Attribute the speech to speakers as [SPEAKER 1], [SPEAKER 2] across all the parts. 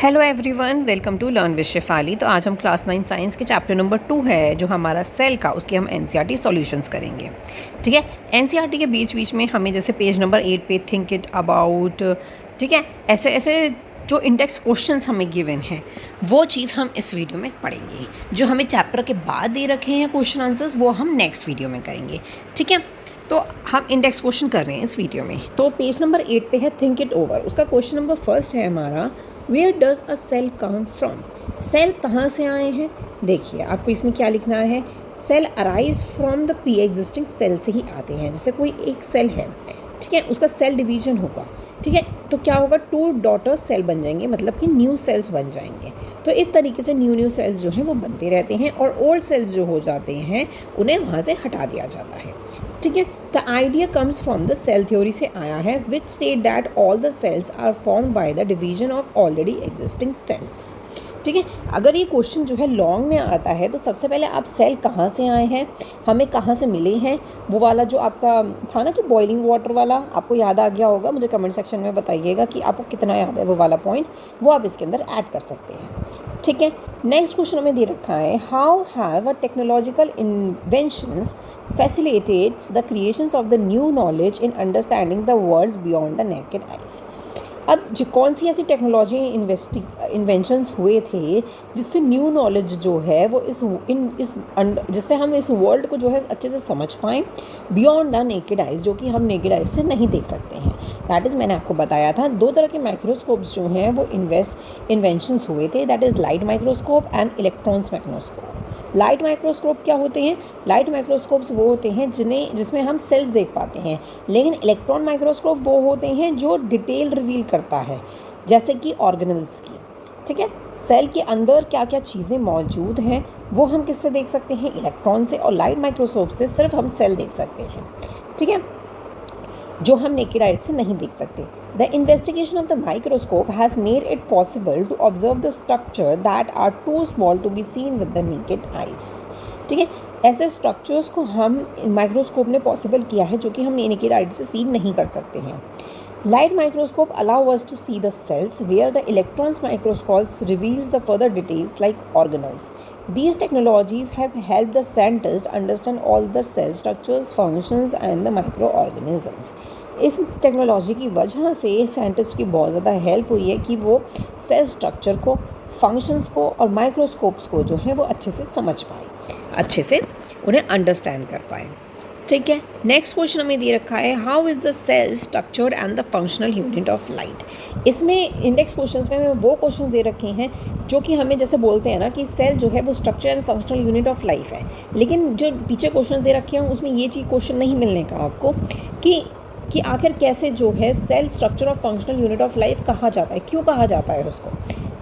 [SPEAKER 1] Hello everyone, welcome to learn with Shefali. तो आज हम क्लास 9 साइंस के चैप्टर नंबर 2 है जो हमारा सेल का, उसके हम एनसीईआरटी सॉल्यूशंस करेंगे। ठीक है, एनसीईआरटी के बीच बीच में हमें जैसे पेज नंबर 8 पे थिंक इट अबाउट, ठीक है, ऐसे ऐसे जो इंडेक्स क्वेश्चंस हमें गिवन हैं वो चीज़ हम इस वीडियो में पढ़ेंगे। जो हमें चैप्टर के बाद दे रखे हैं क्वेश्चन आंसर्स वो हम नेक्स्ट वीडियो में करेंगे। ठीक है, तो हम इंडेक्स क्वेश्चन कर रहे हैं इस वीडियो में। तो पेज नंबर 8 पे है थिंक इट ओवर। उसका क्वेश्चन नंबर फर्स्ट है हमारा, where does a cell come from. Cell कहाँ से आए हैं? देखिए आपको इसमें क्या लिखना है, cell arise from the pre existing cell से ही आते हैं। जैसे कोई एक सेल है, ठीक है, उसका सेल डिवीजन होगा, ठीक है, तो क्या होगा, 2 डॉटर सेल बन जाएंगे, मतलब कि न्यू सेल्स बन जाएंगे। तो इस तरीके से न्यू सेल्स जो हैं वो बनते रहते हैं और ओल्ड सेल्स जो हो जाते हैं उन्हें वहाँ से हटा दिया जाता है। ठीक है, the idea comes from the cell theory से आया है, which state that all the cells are formed by the division of already existing cells. ठीक है, अगर ये क्वेश्चन जो है लॉन्ग में आता है तो सबसे पहले आप सेल कहाँ से आए हैं, हमें कहाँ से मिले हैं, वो वाला जो आपका था ना कि बॉइलिंग वाटर वाला, आपको याद आ गया होगा, मुझे कमेंट सेक्शन में बताइएगा कि आपको कितना याद है वो वाला पॉइंट, वो आप इसके अंदर ऐड कर सकते हैं। ठीक है, नेक्स्ट क्वेश्चन हमें दे रखा है, how have a technological inventions facilitates the creations of the new knowledge in understanding the world beyond the naked eyes. अब जो कौन सी ऐसी टेक्नोलॉजी इन्वेंशंस हुए थे जिससे न्यू नॉलेज जो है वो जिससे हम इस वर्ल्ड को जो है अच्छे से समझ पाएँ बियॉन्ड द नेकेड आइज, जो कि हम नेकेड आइज से नहीं देख सकते हैं। दैट इज़, मैंने आपको बताया था 2 तरह के माइक्रोस्कोप्स जो हैं वो इन्वेंशंस हुए थे, that is light microscope and electrons microscope. Light microscope क्या होते हैं? लाइट माइक्रोस्कोप्स वो होते हैं जिसमें हम सेल्स देख पाते हैं, लेकिन इलेक्ट्रॉन माइक्रोस्कोप वो होते हैं जो डिटेल रिवील करता है, जैसे कि ऑर्गेनल्स की। ठीक है, सेल के अंदर क्या क्या चीज़ें मौजूद हैं वो हम किससे देख सकते हैं? इलेक्ट्रॉन से। और लाइट माइक्रोस्कोप से सिर्फ हम सेल देख सकते हैं, ठीक है, जो हम नेकेड आई से नहीं देख सकते। The investigation of the microscope has made it possible to observe the structure that are too small to be seen with the naked eyes. ठीक है, ऐसे स्ट्रक्चर्स को हम माइक्रोस्कोप ने पॉसिबल किया है जो कि हम नेकेड आई से सीन नहीं कर सकते हैं। Light microscope allow us to see the cells, where the electrons microscopes reveals the further details like organelles. These technologies have helped the scientists understand all the cell structures, functions and the microorganisms. इस technology की वजह से scientist की बहुत ज़्यादा help हुई है कि वो सेल स्ट्रक्चर को, फंक्शंस को और माइक्रोस्कोप्स को जो है वो अच्छे से समझ पाए, अच्छे से उन्हें अंडरस्टैंड कर पाए। ठीक है, नेक्स्ट क्वेश्चन हमें दे रखा है, how is the cell structure and the functional unit of light. इसमें इंडेक्स क्वेश्चंस में हमें वो क्वेश्चन दे रखे हैं जो कि हमें जैसे बोलते हैं ना कि सेल जो है वो structure and functional unit of life है, लेकिन जो पीछे क्वेश्चन दे रखे हैं उसमें ये चीज़ क्वेश्चन नहीं मिलने का आपको कि आखिर कैसे जो है cell structure of functional unit of life कहा जाता है, क्यों कहा जाता है उसको।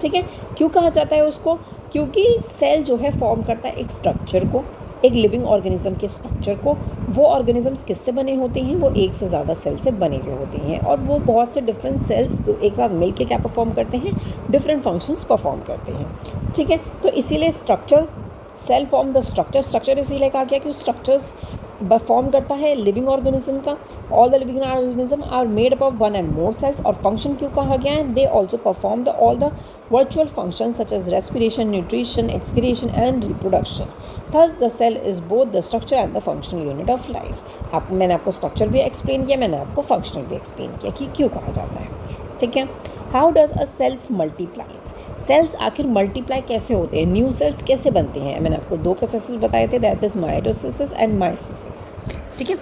[SPEAKER 1] ठीक है, क्यों कहा जाता है उसको? क्योंकि सेल जो है फॉर्म करता है एक स्ट्रक्चर को, एक लिविंग ऑर्गेनिज्म के स्ट्रक्चर को। वो ऑर्गेनिजम्स किससे बने होते हैं? वो एक से ज़्यादा सेल से बने हुए होते हैं और वो बहुत से डिफरेंट सेल्स एक साथ मिलके क्या परफॉर्म करते हैं? डिफरेंट फंक्शंस परफॉर्म करते हैं। ठीक है, तो इसीलिए structure, cell form the structure इसीलिए कहा गया कि स्ट्रक्चर्स फॉर्म करता है लिविंग ऑर्गेनिज्म का। All the living organism are made up of 1 and more cells. और फंक्शन क्यों कहा गया है? They also perform the all the virtual functions such as respiration, nutrition, excretion and reproduction. Thus the cell is both the structure and the functional unit of life. मैंने आपको structure भी explain किया, मैंने आपको फंक्शनल भी explain किया कि क्यों कहा जाता है। ठीक है, how does a cells multiplies. Cells आखिर मल्टीप्लाई कैसे होते हैं, न्यू सेल्स कैसे बनते हैं? मैंने आपको 2 प्रोसेसेस बताए थे, that is mitosis and mitosis. ठीक है,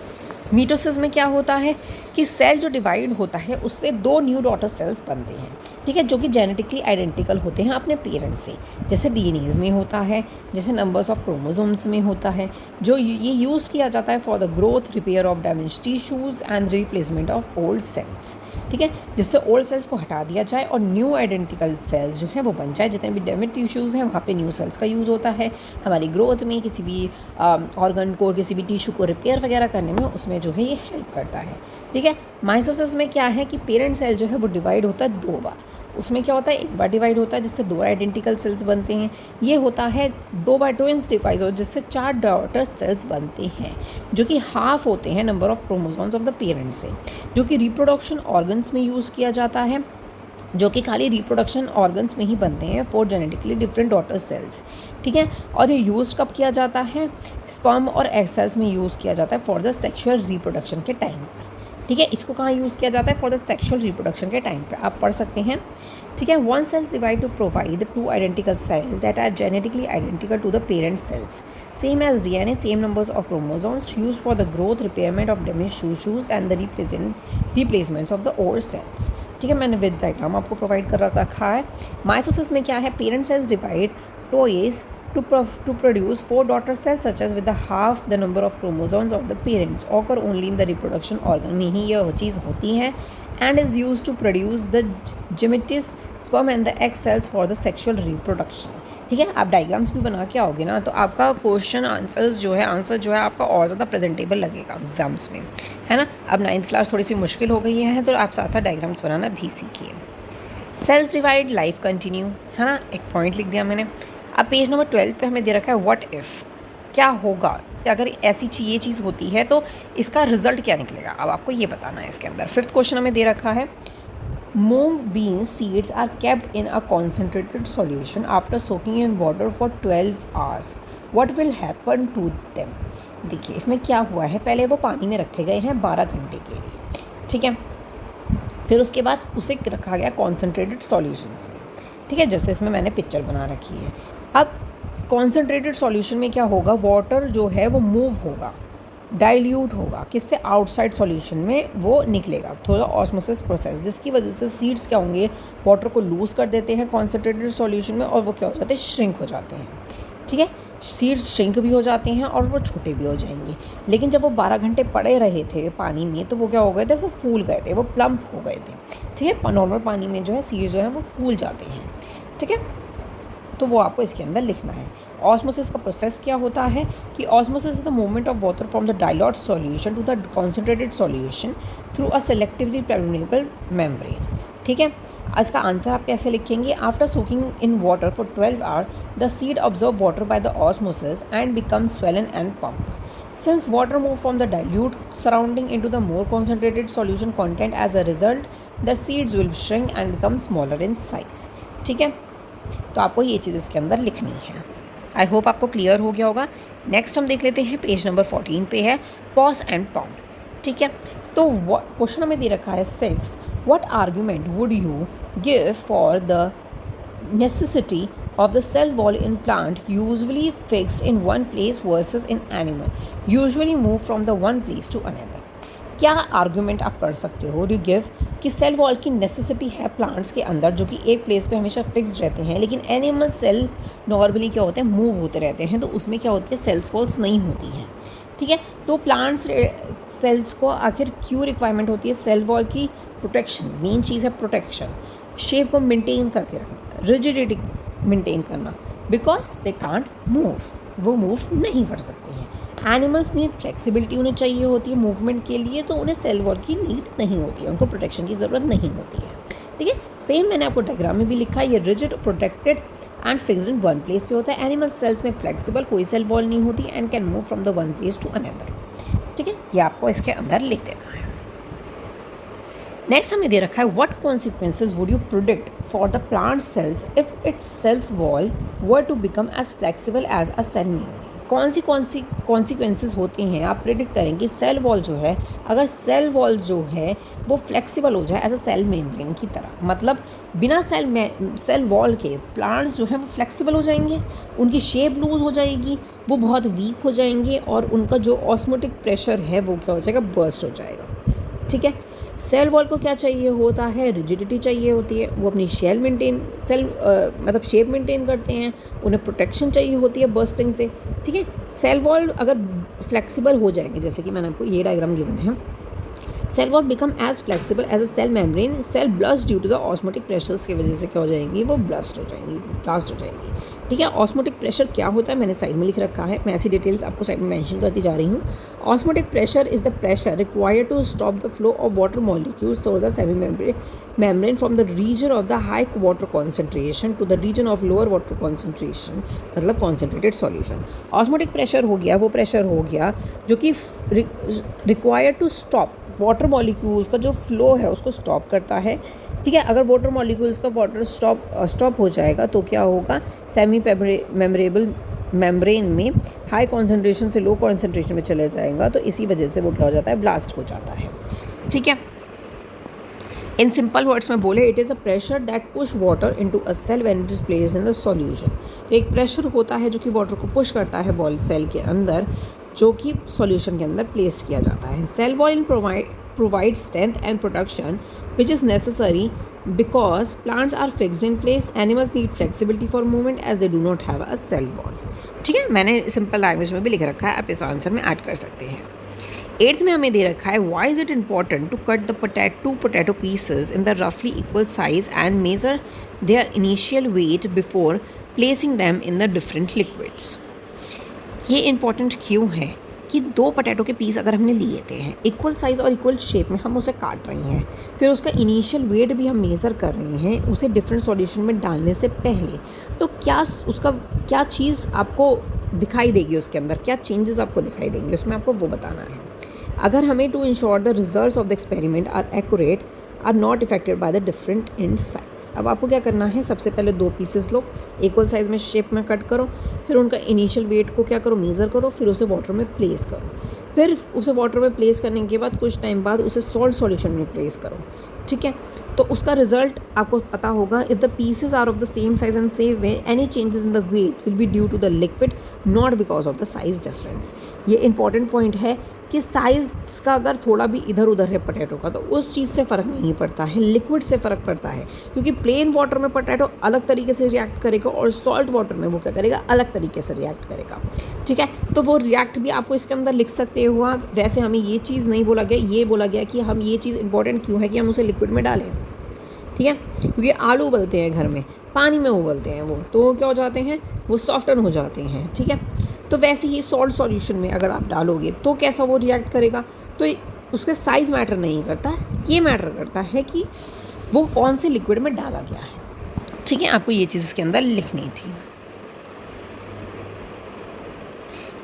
[SPEAKER 1] मीटोसिस में क्या होता है कि सेल जो डिवाइड होता है उससे 2 न्यू डॉटर सेल्स बनते हैं, ठीक है, जो कि जेनेटिकली आइडेंटिकल होते हैं अपने पेरेंट्स से, जैसे डीएनएज में होता है, जैसे नंबर्स ऑफ क्रोमोसोम्स में होता है, जो ये यूज़ किया जाता है for the growth, repair of damage tissues and replacement of old cells. ठीक है, जिससे ओल्ड सेल्स को हटा दिया जाए और न्यू आइडेंटिकल सेल्स जो हैं वो बन जाए। जितने भी डैमेज टिश्यूज़ हैं वहाँ पे न्यू सेल्स का यूज़ होता है। हमारी ग्रोथ में, किसी भी ऑर्गन को, किसी भी टिश्यू को रिपेयर वगैरह करने में उसमें जो है ये हेल्प करता है। ठीक है, माइटोसिस में क्या है कि पेरेंट सेल जो है वो डिवाइड होता है 2 बार। उसमें क्या होता है, एक बार डिवाइड होता है जिससे 2 आइडेंटिकल सेल्स बनते हैं। ये होता है 2 बार ट्विंस डिवाइड हो जिससे 4 डॉटर सेल्स बनते हैं, जो कि हाफ होते हैं number of chromosomes of the parent से, जो कि रिप्रोडक्शन ऑर्गन्स में यूज़ किया जाता है। जो कि खाली रिप्रोडक्शन ऑर्गन्स में ही बनते हैं for genetically different daughter cells, ठीक है। और ये यूज़ कब किया जाता है, स्पर्म और एग सेल्स में यूज़ किया जाता है फॉर द सेक्शुअल रिप्रोडक्शन के टाइम पर, ठीक है। इसको कहाँ यूज़ किया जाता है, फॉर द सेक्शुअल रिप्रोडक्शन के टाइम पे आप पढ़ सकते हैं, ठीक है। One cells divide to provide two identical cells that are genetically identical to the parent cells, same as DNA, same numbers of chromosomes, use for the growth, repairment of damage tissues and the replacements of the old cells, ठीक है। मैंने with diagram आपको provide कर रखा है। Mitosis में क्या है, parent cells divide twice to produce 4 daughter cells such as with the half the number of chromosomes of the parents, occur only in the reproduction organ में ही यह चीज़ होती है, and is used to produce the gametes, sperm and the egg cells for the sexual reproduction, ठीक है। आप diagrams भी बना के आओगे ना तो आपका क्वेश्चन आंसर जो है आपका और ज़्यादा प्रेजेंटेबल लगेगा एग्जाम्स में, है ना। अब 9th क्लास थोड़ी सी मुश्किल हो गई है तो आप साथ साथ डायग्राम्स बनाना भी सीखिए। सेल्स डिवाइड, लाइफ कंटिन्यू, है ना, एक पॉइंट लिख दिया मैंने। अब पेज नंबर 12 पे हमें दे रखा है व्हाट इफ़, क्या होगा अगर ऐसी ये चीज़ होती है तो इसका रिजल्ट क्या निकलेगा, अब आपको ये बताना है इसके अंदर। 5th क्वेश्चन हमें दे रखा है moong beans seeds are kept in a concentrated solution after soaking in water for 12 hours, what will happen to them. देखिए इसमें क्या हुआ है, पहले वो पानी में रखे गए हैं 12 घंटे के लिए, ठीक है। फिर उसके बाद उसे रखा गया कॉन्सेंट्रेटेड सॉल्यूशंस में, ठीक है, जैसे इसमें मैंने पिक्चर बना रखी है। अब कॉन्सेंट्रेटेड सॉल्यूशन में क्या होगा, वाटर जो है वो मूव होगा, डाइल्यूट होगा, किससे, आउटसाइड सॉल्यूशन में वो निकलेगा थोड़ा ऑस्मोसिस प्रोसेस, जिसकी वजह से सीड्स क्या होंगे, वाटर को लूज़ कर देते हैं कॉन्सेंट्रेटेड सॉल्यूशन में और वो क्या हो जाते हैं, श्रिंक हो जाते हैं, ठीक है। सीड्स श्रिंक भी हो जाते हैं और वो छोटे भी हो जाएंगे। लेकिन जब वो 12 घंटे पड़े रहे थे पानी में तो वो क्या हो गए थे, वो फूल गए थे, वो प्लम्प हो गए थे, ठीक है। नॉर्मल पानी में जो है सीड्स जो है वो फूल जाते हैं, ठीक है। तो वो आपको इसके अंदर लिखना है। ऑस्मोसिस का प्रोसेस क्या होता है कि osmosis is the movement of water from the dilute solution to the concentrated solution through a selectively permeable membrane, ठीक है। इसका आंसर आप कैसे लिखेंगे, after soaking in water for 12 hour the seed observe water by the osmosis and become swollen and pump, since water move from the dilute surrounding into the more concentrated solution content, as a result the seeds will shrink and become smaller in size, ठीक है। तो आपको ये चीज़ इसके अंदर लिखनी है। I hope आपको क्लियर हो गया होगा। नेक्स्ट हम देख लेते हैं, पेज नंबर 14 पे है पॉज एंड पाउंड, ठीक है। तो क्वेश्चन हमें दे रखा है 6, what argument would you give for the necessity of the cell wall in plant usually fixed in one place versus in animal usually move from the one place to another। क्या argument आप कर सकते हो, you give कि cell wall की necessity है plants के अंदर जो कि एक प्लेस पे हमेशा फिक्स्ड रहते हैं, लेकिन एनिमल सेल नॉर्मली क्या होते हैं, मूव होते रहते हैं, तो उसमें क्या होती है, सेल्स वॉल्स नहीं होती हैं, ठीक है। तो प्लांट्स सेल्स को आखिर क्यों रिक्वायरमेंट होती है, सेल वॉल की प्रोटेक्शन, मेन चीज़ है प्रोटेक्शन, शेप को मेंटेन करके रखना, रिजिडिटी मेंटेन करना, बिकॉज दे कांट मूव, वो मूव नहीं कर सकते हैं। एनिमल्स नीड फ्लेक्सिबिलिटी, उन्हें चाहिए होती है मूवमेंट के लिए, तो उन्हें सेल वॉल की नीड नहीं होती है, उनको प्रोटेक्शन की ज़रूरत नहीं होती है, ठीक है। सेम मैंने आपको डायग्राम में भी लिखा है, ये rigid, protected and fixed in one place पे होता है। एनिमल सेल्स में फ्लेक्सिबल, कोई सेल वॉल नहीं होती, and can move from the one place to another, ठीक है। ये आपको इसके अंदर लिख देना है। नेक्स्ट हमें दे रखा है what consequences would you predict for the plant cells if its cells wall were to become as flexible as a cell membrane. कौन सी कॉन्सिक्वेंसेज होते हैं, आप प्रिडिक्ट करेंगे सेल वॉल जो है, अगर सेल वॉल जो है वो फ्लेक्सिबल हो जाए एज अ सेल मेम्ब्रेन की तरह, मतलब बिना सेल वॉल के प्लांट्स जो हैं वो फ्लेक्सिबल हो जाएंगे, उनकी शेप लूज हो जाएगी, वो बहुत वीक हो जाएंगे और उनका जो ऑस्मोटिक प्रेशर है वो क्या हो जाएगा, बर्स्ट हो जाएगा, ठीक है। सेल वॉल को क्या चाहिए होता है, रिजिडिटी चाहिए होती है, वो अपनी मतलब शेप मेंटेन करते हैं, उन्हें प्रोटेक्शन चाहिए होती है बर्स्टिंग से, ठीक है। सेल वॉल अगर फ्लेक्सिबल हो जाएंगे, जैसे कि मैंने आपको ये डायग्राम गिवन है, cell wall become as flexible as a cell membrane, cell blast due to the osmotic pressures की वजह से क्या हो जाएंगी, वो ब्लास्ट हो जाएंगी, ठीक है। ऑस्मोटिक प्रेशर क्या होता है मैंने साइड में लिख रखा है, मैं ऐसी डिटेल्स आपको साइड में मेंशन करती जा रही हूँ। Osmotic pressure is the pressure required to stop the flow of water molecules through the semi membrane from the region of the high water concentration to the region of lower water concentration, मतलब concentrated solution. Osmotic pressure हो गया, वो pressure हो गया जो कि required to stop water molecules का जो फ्लो है उसको स्टॉप करता है, ठीक है। अगर वाटर मॉलिक्यूल्स का वाटर स्टॉप हो जाएगा तो क्या होगा, सेमी मेम्ब्रेबल मेम्ब्रेन में हाई कॉन्सेंट्रेशन से लो कॉन्सेंट्रेशन में चले जाएगा, तो इसी वजह से वो क्या हो जाता है, ब्लास्ट हो जाता है। ठीक है। इन सिंपल वर्ड्स में बोले, it is a pressure that push water into a cell when it is placed in the solution. तो एक प्रेशर होता है जो कि वाटर को पुश करता है वॉल सेल के अंदर, जो कि सॉल्यूशन के अंदर प्लेस किया जाता है। Cell wall provide strength and protection which is necessary because plants are fixed in place. Animals need flexibility for movement as they do not have a cell wall. ठीक है, मैंने सिंपल लैंग्वेज में भी लिख रखा है, आप इस आंसर में ऐड कर सकते हैं। 8th में हमें दे रखा है, why is it important to cut the two potato pieces in the रफली equal size and measure their initial weight before placing them in the different liquids. ये इम्पॉर्टेंट क्यों है कि 2 पोटैटो के पीस अगर हमने लिए थे हैं इक्वल साइज़ और इक्वल शेप में, हम उसे काट रहे हैं, फिर उसका इनिशियल वेट भी हम मेज़र कर रहे हैं उसे डिफरेंट सॉल्यूशन में डालने से पहले, तो क्या चीज़ आपको दिखाई देगी उसके अंदर, क्या चेंजेस आपको दिखाई देंगे उसमें, आपको वो बताना है। अगर हमें to ensure the results of the experiment are accurate are not affected by the different in size. अब आपको क्या करना है, सबसे पहले 2 पीसेस लो, इक्वल साइज में शेप में कट करो, फिर उनका इनिशियल वेट को क्या करो, मेज़र करो, फिर उसे वाटर में प्लेस करो। फिर उसे वाटर में प्लेस करने के बाद कुछ टाइम बाद उसे सॉल्ट सॉल्यूशन में प्लेस करो। ठीक है, तो उसका रिजल्ट आपको पता होगा। If the pieces are of the same size and same way, any changes in the weight will be due to the liquid, not because of the size difference. ये इंपॉर्टेंट पॉइंट है कि size का अगर थोड़ा भी इधर उधर है पोटैटो का, तो उस चीज़ से फ़र्क नहीं पड़ता है, लिक्विड से फ़र्क पड़ता है, क्योंकि प्लेन वाटर में पोटैटो अलग तरीके से रिएक्ट करेगा और सॉल्ट वाटर में वो क्या करेगा, अलग तरीके से रिएक्ट करेगा। ठीक है, तो वो रिएक्ट भी आपको इसके अंदर लिख सकते हो आप। वैसे हमें ये चीज़ नहीं बोला गया, ये बोला गया कि हम ये चीज़ इंपॉर्टेंट क्यों है कि हम उसे लिक्विड में डालें। ठीक है, क्योंकि आलू उबलते हैं घर में, पानी में उबलते हैं वो, तो क्या हो जाते हैं, वो सॉफ्टन हो जाते हैं। ठीक है, तो वैसे ही सॉल्ट सॉल्यूशन में अगर आप डालोगे तो कैसा वो रिएक्ट करेगा, तो उसके साइज़ मैटर नहीं करता, ये मैटर करता है कि वो कौन से लिक्विड में डाला गया है। ठीक है, आपको ये चीज़ इसके अंदर लिखनी थी।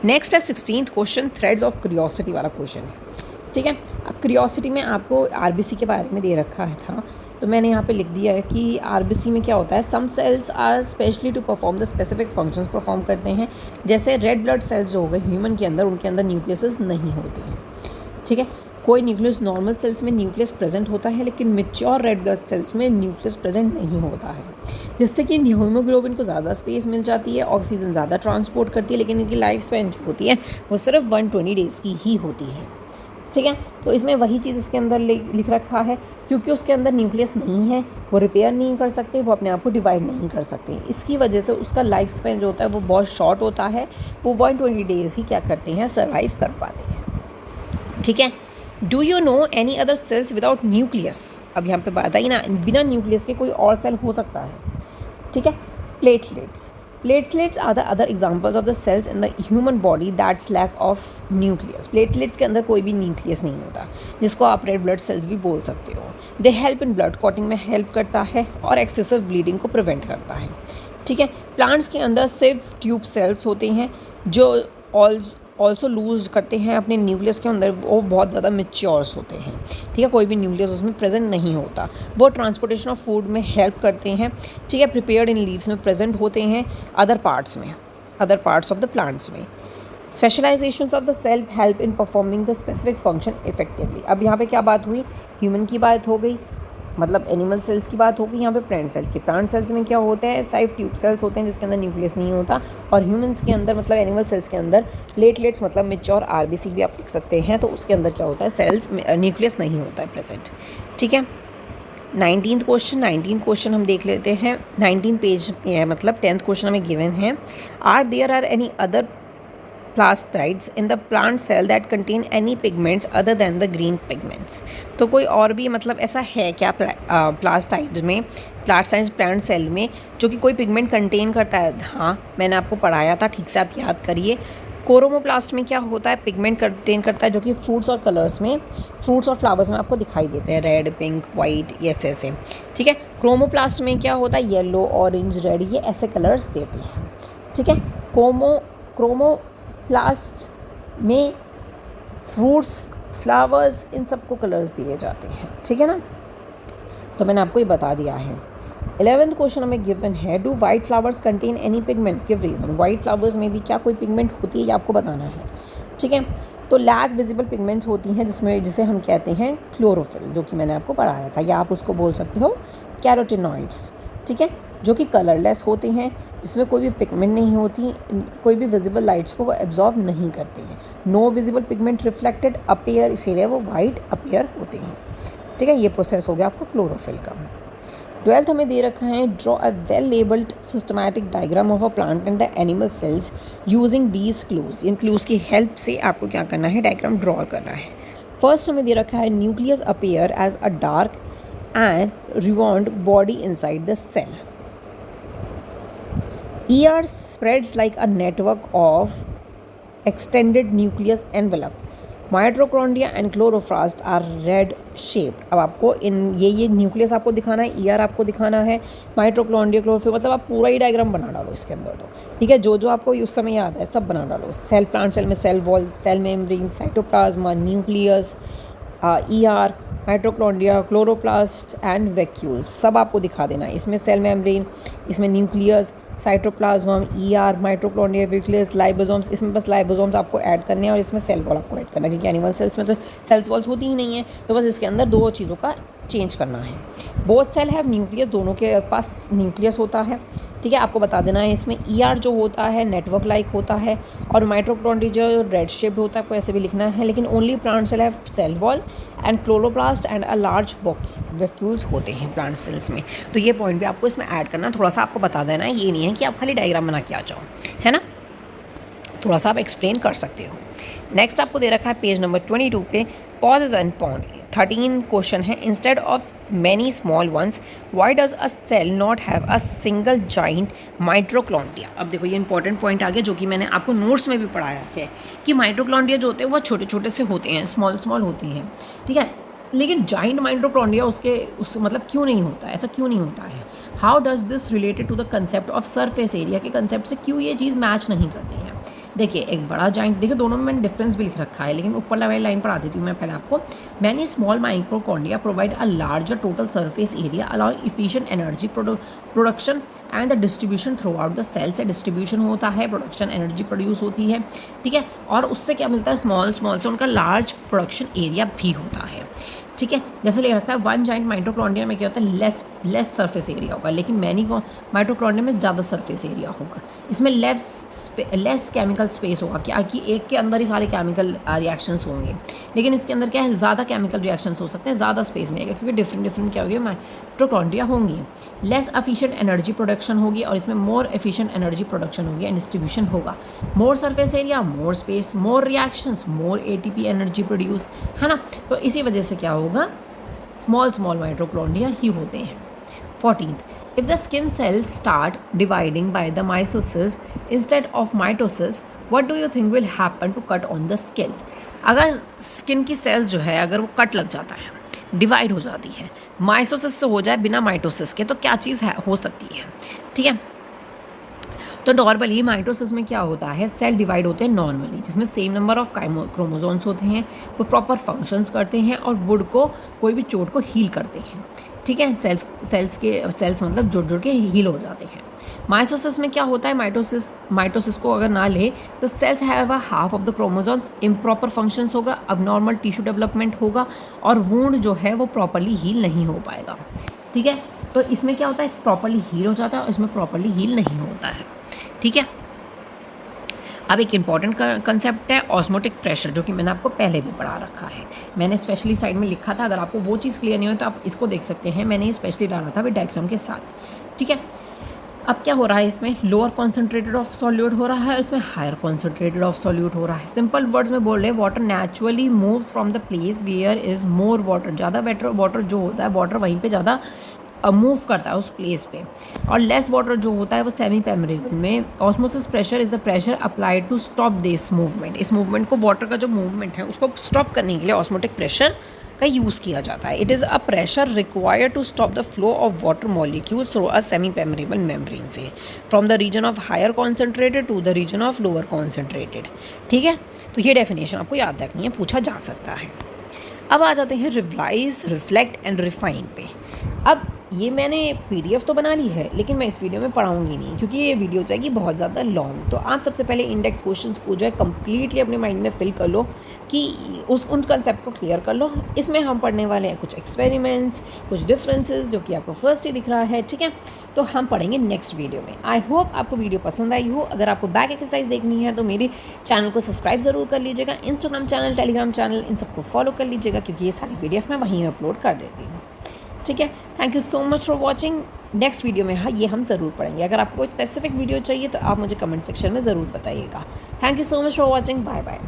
[SPEAKER 1] नेक्स्ट है 16th question, threads of curiosity वाला क्वेश्चन है। ठीक है, अब क्यूरियोसिटी में आपको आरबीसी के बारे में दे रखा है था, तो मैंने यहाँ पे लिख दिया है कि आरबीसी में क्या होता है, some cells are specially to perform the specific functions perform करते हैं। जैसे रेड ब्लड सेल्स जो हो गए ह्यूमन के अंदर, उनके अंदर न्यूक्लियस नहीं होते हैं। ठीक है, कोई न्यूक्लियस नॉर्मल सेल्स में न्यूक्लियस प्रेजेंट होता है, लेकिन मैच्योर रेड ब्लड सेल्स में न्यूक्लियस प्रेजेंट नहीं होता है, जिससे कि हीमोग्लोबिन को ज़्यादा स्पेस मिल जाती है, ऑक्सीजन ज़्यादा ट्रांसपोर्ट करती है, लेकिन इनकी लाइफ स्पैन जो होती है वो सिर्फ 120 डेज़ की ही होती है। ठीक है, तो इसमें वही चीज़ इसके अंदर लिख रखा है, क्योंकि उसके अंदर न्यूक्लियस नहीं है, वो रिपेयर नहीं कर सकते, वो अपने आप को डिवाइड नहीं कर सकते, इसकी वजह से उसका लाइफ स्पैन जो होता है वो बहुत शॉर्ट होता है, वो 120 डेज़ ही क्या करते हैं, सर्वाइव कर पाते हैं। ठीक है, do you know any other sales without nucleus. अब यहाँ पे बात आई ना, बिना न्यूक्लियस के कोई और सेल हो सकता है। ठीक है, platelets are the other examples of the cells in the human body that's lack of nucleus. Platelets के अंदर कोई भी न्यूक्लियस नहीं होता, जिसको आप रेड ब्लड सेल्स भी बोल सकते हो। They help in blood clotting में हेल्प करता है और एक्सेसिव ब्लीडिंग को प्रिवेंट करता है। ठीक है, प्लांट्स के अंदर सिर्फ ट्यूब सेल्स होते हैं जो ऑल्सो लूज करते हैं अपने न्यूक्लियस के अंदर, वो बहुत ज़्यादा मैच्योर्स होते हैं। ठीक है, कोई भी न्यूक्लियस उसमें प्रेजेंट नहीं होता, वो ट्रांसपोर्टेशन ऑफ फूड में हेल्प करते हैं। ठीक है, प्रिपेयर्ड इन लीव्स में प्रेजेंट होते हैं, other parts of the plants में। Specialisations of the cell help in performing the specific function effectively. अब यहाँ पे क्या बात हुई, ह्यूमन की बात हो गई, मतलब एनिमल सेल्स की बात होगी, यहाँ पे प्लांट सेल्स की। प्लांट सेल्स में क्या होता है, सिर्फ ट्यूब सेल्स होते हैं जिसके अंदर न्यूक्लियस नहीं होता, और ह्यूमंस के अंदर मतलब एनिमल सेल्स के अंदर प्लेटलेट्स मतलब मैच्योर आरबीसी भी आप लिख सकते हैं, तो उसके अंदर क्या होता है, सेल्स न्यूक्लियस नहीं होता है प्रेजेंट। ठीक है, 19th क्वेश्चन हम देख लेते हैं। 19 पेज पे है, मतलब 10th क्वेश्चन हमें गिवन है, there are any other plastids in the plant cell that contain any pigments other than the green pigments। तो कोई और भी मतलब ऐसा है क्या प्लास्टाइड्स में, प्लांट सेल में जो कि कोई पिगमेंट कंटेन करता है। हाँ, मैंने आपको पढ़ाया था, ठीक से आप याद करिए। क्लोरोमोप्लास्ट में क्या होता है, पिगमेंट कंटेन करता है जो कि फ्रूट्स और फ्लावर्स में आपको दिखाई देते हैं, रेड, पिंक, वाइट, ऐसे। ठीक है, क्रोमोप्लास्ट में क्या होता है, येलो, ऑरेंज, रेड, ये ऐसे कलर्स देते हैं। ठीक है, क्रोमोप्लास्ट में फ्रूट्स, फ्लावर्स, इन सबको कलर्स दिए जाते हैं। ठीक है ना। तो मैंने आपको ये बता दिया है। 11th क्वेश्चन हमें गिवन है, do white flowers contain any pigments, give reason. White flowers में भी क्या कोई पिगमेंट होती है, ये आपको बताना है। ठीक है, तो लैग विजिबल पिगमेंट्स होती हैं जिसे हम कहते हैं क्लोरोफिल, जो कि मैंने आपको पढ़ाया था, या आप उसको बोल सकते हो कैरोटिनॉइड्स। ठीक है, जो कि कलरलेस होते हैं, जिसमें कोई भी पिगमेंट नहीं होती, कोई भी विजिबल लाइट्स को वो एब्जॉर्ब नहीं करते हैं। No visible pigment reflected appear, इसीलिए वो वाइट अपीयर होते हैं। ठीक है, ये प्रोसेस हो गया आपका क्लोरोफिल का। 12th हमें दे रखा है, draw a well labelled systematic diagram of a plant and the animal cells using these clues. In clues की हेल्प से आपको क्या करना है, डायग्राम ड्रॉ करना है। फर्स्ट हमें दे रखा है, nucleus appear as a dark and round body inside the cell. ER spreads like a network of extended nucleus envelope. Mitochondria and chloroplast are red shaped. अब आपको ये न्यूक्लियस आपको दिखाना है, ER आपको दिखाना है, माइटोकॉन्ड्रिया, क्लोरोफिल, मतलब आप पूरा ही डायग्राम बना डालो इसके अंदर। तो ठीक है, जो आपको उस समय याद है सब बना डालो। सेल, प्लांट सेल में cell wall, cell membrane, cytoplasma, nucleus, ER, mitochondria, chloroplast and vacuoles, सब आपको दिखा देना है। इसमें सेल मेम्ब्रेन, इसमें nucleus, cytoplasm, ER, mitochondria, nucleus, ribosomes, इसमें बस लाइबोसोम्स आपको ऐड करने हैं, और इसमें सेल वॉल आपको ऐड करना है, क्योंकि एनिमल सेल्स में तो सेल्स वॉल्स होती ही नहीं है, तो बस इसके अंदर दो चीज़ों का चेंज करना है। बोथ सेल हैव न्यूक्लियस, दोनों के पास न्यूक्लियस होता है। ठीक है, आपको बता देना है इसमें ER जो होता है नेटवर्क लाइक होता है, और माइटोकॉन्ड्रिया जो रेड शेप्ड होता है, आपको ऐसे भी लिखना है, लेकिन only plant cell have cell wall and chloroplast and a large vacuoles होते हैं प्लांट सेल्स में। तो ये पॉइंट भी आपको इसमें ऐड करना, थोड़ा सा आपको बता देना है, ये नहीं है कि आप खाली डायग्राम बना के आ जाओ, है ना, थोड़ा सा आप एक्सप्लेन कर सकते हो। नेक्स्ट आपको दे रखा है पेज नंबर 22 पे, पॉज एंड पॉन्ड। 13 क्वेश्चन है, instead of many small ones why does a cell not have a single joint mitochondria. अब देखो ये इंपॉर्टेंट पॉइंट आ गया, जो कि मैंने आपको नोट्स में भी पढ़ाया है कि माइटोकॉन्ड्रिया जो होते हैं वो छोटे छोटे से होते हैं, स्मॉल होते हैं। ठीक है, लेकिन जॉइंट माइटोकॉन्ड्रिया उस मतलब क्यों नहीं होता है, ऐसा क्यों नहीं होता है। How does this related to the concept of surface area के कंसेप्ट से क्यों ये चीज़ मैच नहीं करती है। देखिए एक बड़ा जॉइंट, देखिए दोनों में मैंने डिफरेंस भी लिख रखा है, लेकिन ऊपर वाली लाइन पढ़ा देती हूँ मैं पहले आपको। Many small mitochondria provide a larger total surface area allowing efficient energy production and the distribution throughout the cell. से डिस्ट्रीब्यूशन होता है, प्रोडक्शन एनर्जी प्रोड्यूस होती है। ठीक है, और उससे क्या मिलता है, स्मॉल से उनका लार्ज प्रोडक्शन एरिया भी होता है। ठीक है, जैसे ले रखा है, वन जॉइंट माइटोकॉन्ड्रिया में क्या होता है, लेस सरफेस एरिया होगा, लेकिन मैनी माइटोकॉन्ड्रिया में ज़्यादा सरफेस एरिया होगा। इसमें लेस केमिकल स्पेस होगा, क्या कि एक के अंदर ही सारे केमिकल रिएक्शंस होंगे, लेकिन इसके अंदर क्या है, ज़्यादा केमिकल रिएक्शंस हो सकते हैं, ज़्यादा स्पेस मिलेगा, क्योंकि डिफरेंट क्या होगी, माइटोकॉन्ड्रिया होंगी। लेस एफिशिएंट एनर्जी प्रोडक्शन होगी, और इसमें मोर एफिशिएंट एनर्जी प्रोडक्शन होगी एंड डिस्ट्रीब्यूशन होगा। मोर सरफेस एरिया, मोर स्पेस, मोर रिएक्शंस, मोर ATP एनर्जी प्रोड्यूस, है ना। तो इसी वजह से क्या होगा, स्मॉल माइटोकॉन्ड्रिया ही होते हैं। 14th, if the skin cells start dividing by the meiosis instead of mitosis, what do you think will happen to cut on the scales? अगर स्किन की सेल्स जो है अगर वो कट लग जाता है, डिवाइड हो जाती है, माइसोसिस से हो जाए बिना माइटोसिस के, तो क्या चीज़ है हो सकती है। ठीक है, तो नॉर्मली माइटोसिस में क्या होता है, सेल डिवाइड होते हैं नॉर्मली, जिसमें सेम नंबर ऑफ क्रोमोसोम्स होते हैं, वो प्रॉपर फंक्शंस करते हैं और वुड को, कोई भी चोट को हील करते हैं। ठीक है, सेल्स मतलब जुड़ के हील हो जाते हैं। माइटोसिस में क्या होता है, माइटोसिस को अगर ना ले तो cells have a half of the chromosomes, improper functions होगा, अबनॉर्मल टिश्यू डेवलपमेंट होगा, और वुंड जो है वो प्रॉपरली हील नहीं हो पाएगा। ठीक है, तो इसमें क्या होता है, प्रॉपरली हील हो जाता है, और इसमें प्रॉपरली हील नहीं होता है। ठीक है, अब एक इम्पॉर्टेंट कंसेप्ट है ऑस्मोटिक प्रेशर, जो कि मैंने आपको पहले भी पढ़ा रखा है, मैंने स्पेशली साइड में लिखा था। अगर आपको वो चीज़ क्लियर नहीं हो तो आप इसको देख सकते हैं, मैंने ये स्पेशली डाला था विद डायग्राम के साथ। ठीक है, अब क्या हो रहा है, इसमें लोअर कॉन्सेंट्रेटेड ऑफ सॉल्यूट हो रहा है, इसमें हायर कॉन्सेंट्रेटेड ऑफ सॉल्यूट हो रहा है। सिंपल वर्ड्स में बोल रहे हैं, water naturally moves from the place where is more water, ज़्यादा वाटर जो होता है, वाटर वहीं पे ज़्यादा मूव करता है उस प्लेस पे, और लेस वाटर जो होता है वो सेमी पेमरेबल में। Osmosis pressure is the pressure applied to stop this movement. इस मूवमेंट को, वाटर का जो मूवमेंट है उसको स्टॉप करने के लिए ऑस्मोटिक प्रेशर का यूज़ किया जाता है। It is a pressure required to stop the flow of water molecules through a semi permeable membrane से, from the region of higher concentrated to the region of lower concentrated. ठीक है, तो ये definition आपको याद रखनी है, पूछा जा सकता है। अब आ जाते हैं रिवाइज, रिफ्लेक्ट एंड रिफाइन पे। अब ये मैंने पीडीएफ तो बना ली है, लेकिन मैं इस वीडियो में पढ़ाऊंगी नहीं क्योंकि ये वीडियो हो जाएगी बहुत ज़्यादा लॉन्ग। तो आप सबसे पहले इंडेक्स क्वेश्चंस को जो है कम्प्लीटली अपने माइंड में फिल कर लो कि उन कंसेप्ट को क्लियर कर लो। इसमें हम पढ़ने वाले हैं कुछ एक्सपेरिमेंट्स, कुछ डिफरेंसेस जो कि आपको फर्स्ट ही दिख रहा है, ठीक है। तो हम पढ़ेंगे नेक्स्ट वीडियो में। आई होप आपको वीडियो पसंद आई हो। अगर आपको बैक एक्सरसाइज देखनी है तो मेरे चैनल को सब्सक्राइब ज़रूर कर लीजिएगा। इंस्टाग्राम चैनल, टेलीग्राम चैनल, इन सबको फॉलो कर लीजिएगा क्योंकि ये सारी PDF मैं वहीं अपलोड कर देती हूँ, ठीक है। Thank you so much for watching. Next video में ये हम ज़रूर पढ़ेंगे। अगर आपको कोई स्पेसिफिक वीडियो चाहिए तो आप मुझे कमेंट सेक्शन में ज़रूर बताइएगा। Thank you so much for watching. Bye bye.